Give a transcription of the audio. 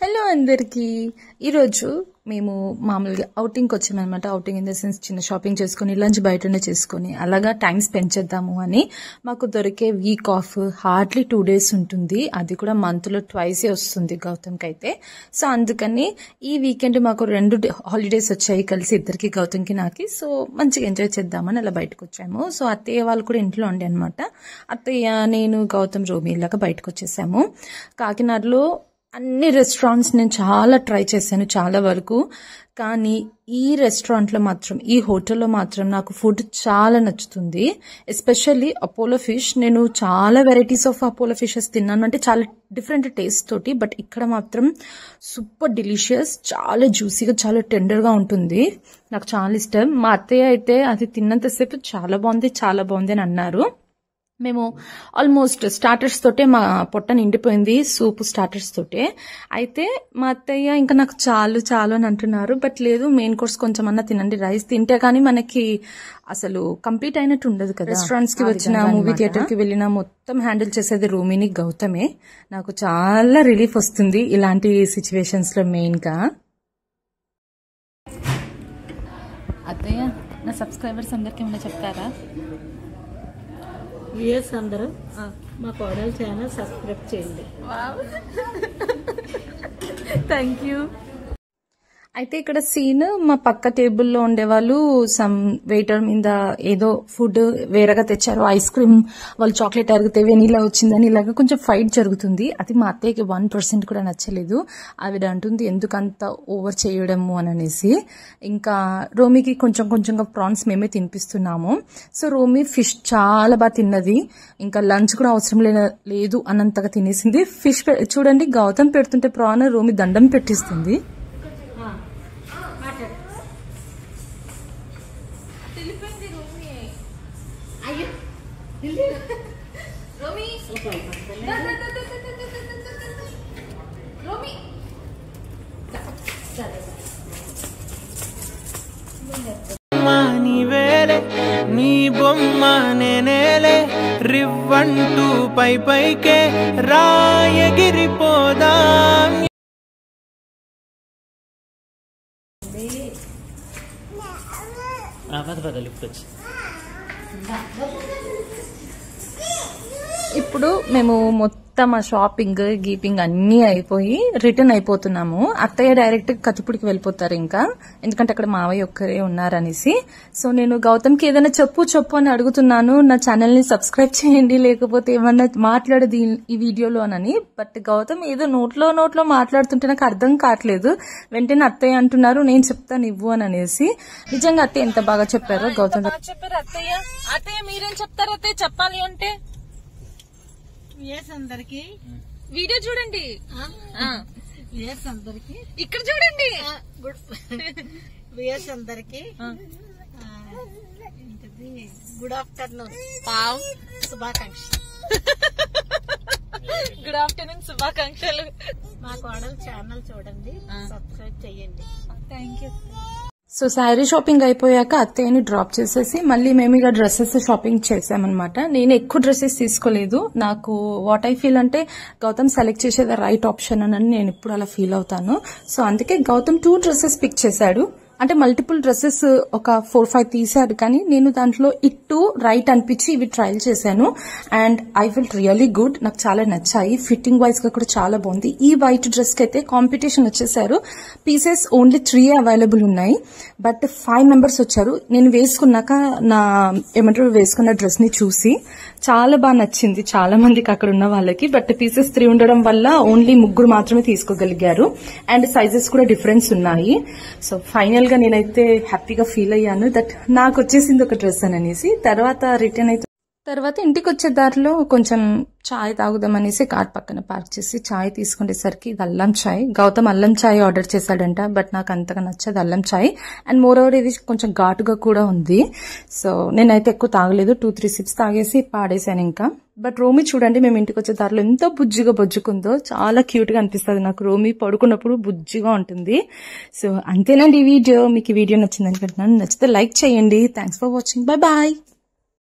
Hello అందరికీ. ఈరోజు మేము మామూలుగా అవుటింగ్కి వచ్చామన్నమాట. అవుటింగ్ ఇన్ ద సెన్స్ చిన్న షాపింగ్ చేసుకుని లంచ్ బయటనే చేసుకుని అలాగా టైం స్పెండ్ చేద్దాము అని. మాకు దొరికే వీక్ ఆఫ్ హార్డ్లీ 2 days ఉంటుంది. అది కూడా మంత్లో ట్వైసే వస్తుంది గౌతమ్కి అయితే. సో అందుకని ఈ వీకెండ్ మాకు 2 హాలిడేస్ వచ్చాయి కలిసి ఇద్దరికి, గౌతమ్కి నాకి. సో మంచిగా ఎంజాయ్ చేద్దామని అలా బయటకు వచ్చాము. సో అత్తయ్య వాళ్ళు కూడా ఇంట్లో ఉండే అనమాట. అత్తయ్య, నేను, గౌతమ్, రోమి ఇలాగా బయటకు వచ్చేసాము. కాకినాడలో అన్ని రెస్టారెంట్స్ నేను చాలా ట్రై చేశాను చాలా వరకు. కానీ ఈ రెస్టారెంట్లో మాత్రం, ఈ హోటల్లో మాత్రం నాకు ఫుడ్ చాలా నచ్చుతుంది. Especially Apollo fish. నేను చాలా వెరైటీస్ ఆఫ్ అపోలో ఫిషెస్ తిన్నాను, అంటే చాలా డిఫరెంట్ టేస్ట్ తోటి. బట్ ఇక్కడ మాత్రం సూపర్ డెలిషియస్, చాలా జ్యూసీగా, చాలా టెండర్గా ఉంటుంది. నాకు చాలా ఇష్టం. మా అత్తయ్య అయితే అది తిన్నంతసేపు చాలా బాగుంది అని అన్నారు. మేము ఆల్మోస్ట్ స్టార్టర్స్ తోటే మా పొట్ట నిండిపోయింది, సూప్ స్టార్టర్స్ తోటే. అయితే మా అత్తయ్య ఇంకా నాకు చాలు అని అంటున్నారు. బట్ లేదు, మెయిన్ కోర్స్ కొంచెం అన్నా తినండి. రైస్ తింటే కానీ మనకి అసలు కంప్లీట్ అయినట్టు ఉండదు కదా. రెస్టారెంట్స్ కి వచ్చిన, మూవీ థియేటర్ కి వెళ్ళిన మొత్తం హ్యాండిల్ చేసేది రోమిని, గౌతమే. నాకు చాలా రిలీఫ్ వస్తుంది ఇలాంటి సిచ్యువేషన్స్ లో. మెయిన్ గా అత్తయ్య, నా సబ్స్క్రైబర్స్ అందరికి ఏమైనా చెప్తారా? వ్యూయర్స్ అందరూ మా కోడలు ఛానల్ సబ్స్క్రైబ్ చేయండి. Thank you. అయితే ఇక్కడ సీన్, మా పక్క టేబుల్లో ఉండేవాళ్ళు సమ్ వెయిటర్ మీద ఏదో ఫుడ్ వేరేగా తెచ్చారు, ఐస్ క్రీమ్. వాళ్ళు చాక్లెట్ అడిగితే వెనీలా వచ్చిందని ఇలాగా కొంచెం ఫైట్ జరుగుతుంది. అది మా అత్తయ్యకి 1% కూడా నచ్చలేదు. ఆవిడ అంటుంది ఎందుకంత ఓవర్ చేయడము అని అనేసి. ఇంకా రోమికి కొంచెంగా ప్రాన్స్ మేమే తినిపిస్తున్నాము. సో రోమి ఫిష్ చాలా బాగా తిన్నది. ఇంకా లంచ్ కూడా అవసరం లేదు అన్నంతగా తినేసింది. ఫిష్ చూడండి, గౌతమ్ పెడుతుంటే ప్రాన్ రోమి దండం పెట్టిస్తుంది. నీ బొమ్మ నేనేలే రివ్వంటూ పైకే రాయగిరిపోదా. ఇప్పుడు మేము మొత్తం ఆ షాపింగ్ గీపింగ్ అన్నీ అయిపోయి రిటర్న్ అయిపోతున్నాము. అత్తయ్య డైరెక్ట్ కతిపుడికి వెళ్ళిపోతారు ఇంకా, ఎందుకంటే అక్కడ మావయ్య ఒక్కరే ఉన్నారనేసి. సో నేను గౌతమ్కి ఏదైనా చెప్పు అని అడుగుతున్నాను, నా ఛానల్ ని సబ్స్క్రైబ్ చేయండి, లేకపోతే ఏమన్నా మాట్లాడదు ఈ వీడియోలో అని. బట్ గౌతమ్ ఏదో నోట్లో మాట్లాడుతుంటే నాకు అర్థం కావట్లేదు. వెంటనే అత్తయ్య అంటున్నారు నేను చెప్తాను ఇవ్వు అని అనేసి. నిజంగా అత్తయ్య ఎంత బాగా చెప్పారో. గౌతమ్ చెప్పారు. అత్తయ్య మీరేం చెప్తారు అత్తయ్య చెప్పాలి అంటే? అందరికి వీడియో చూడండి, అందరికి ఇక్కడ చూడండి. వ్యూయర్స్ అందరికి గుడ్ ఆఫ్టర్నూన్ శుభాకాంక్షలు. గుడ్ ఆఫ్టర్నూన్ శుభాకాంక్షలు. మా కోడలు ఛానల్ చూడండి, సబ్స్క్రైబ్ చేయండి. Thank you. So sari shopping అయిపోయాక అత్తయ్యని డ్రాప్ చేసేసి మళ్ళీ మేము ఇక డ్రెస్సెస్ షాపింగ్ చేసామన్నమాట. నేను ఎక్కువ డ్రెస్సెస్ తీసుకోలేదు. నాకు వాట్ ఐ ఫీల్ అంటే గౌతమ్ సెలెక్ట్ చేసేది రైట్ ఆప్షన్ అని నేను ఇప్పుడు అలా ఫీల్ అవుతాను. సో అందుకే గౌతమ్ 2 dresses పిక్ చేశాడు. అంటే మల్టిపుల్ డ్రెస్సెస్ ఒక 4-5 తీసాడు, కానీ నేను దాంట్లో ఇటు రైట్ అనిపించి ఇవి ట్రయల్ చేశాను. And I feel really good. నాకు చాలా నచ్చాయి. ఫిట్టింగ్ వైజ్ గా కూడా చాలా బాగుంది. ఈ వైట్ డ్రెస్ కి అయితే కాంపిటీషన్ వచ్చేసారు. పీసెస్ ఓన్లీ 3 అవైలబుల్ ఉన్నాయి, బట్ 5 members వచ్చారు. నేను వేసుకున్నాక వేసుకున్న డ్రెస్ ని చూసి చాలా బాగా నచ్చింది చాలా మందికి అక్కడ ఉన్న వాళ్ళకి. బట్ పీసెస్ 3 ఉండడం వల్ల ఓన్లీ 3 మాత్రమే తీసుకోగలిగారు. అండ్ సైజెస్ కూడా డిఫరెన్స్ ఉన్నాయి. సో ఫైనల్ గా నేనైతే హ్యాపీగా ఫీల్ అయ్యాను దట్ నాకు వచ్చేసింది ఒక డ్రెస్ అని అనేసి. తర్వాత ఇంటికి వచ్చే దారిలో కొంచెం చాయ్ తాగుదాం అనేసి కార్ పక్కన పార్క్ చేసి చాయ్ తీసుకునేసరికి ఇది అల్లం చాయ్. గౌతమ్ అల్లం చాయ్ ఆర్డర్ చేశాడంట, బట్ నాకు అంతగా నచ్చదు అల్లం చాయ్. అండ్ మోర్ ఓవర్ ఇది కొంచెం ఘాటుగా కూడా ఉంది. సో నేనైతే ఎక్కువ తాగలేదు, 2-3 sips తాగేసి పాడేశాను ఇంకా. బట్ రోమి చూడండి, మేము ఇంటికి వచ్చే దారిలో ఎంతో బుజ్జిగా బొజ్జుకుందో, చాలా క్యూట్ గా అనిపిస్తుంది నాకు. రోమి పడుకున్నప్పుడు బుజ్జిగా ఉంటుంది. సో అంతేనండి ఈ వీడియో. మీకు ఈ వీడియో నచ్చింది అనుకుంటున్నాను. నచ్చితే లైక్ చేయండి. Thanks for watching. Bye bye.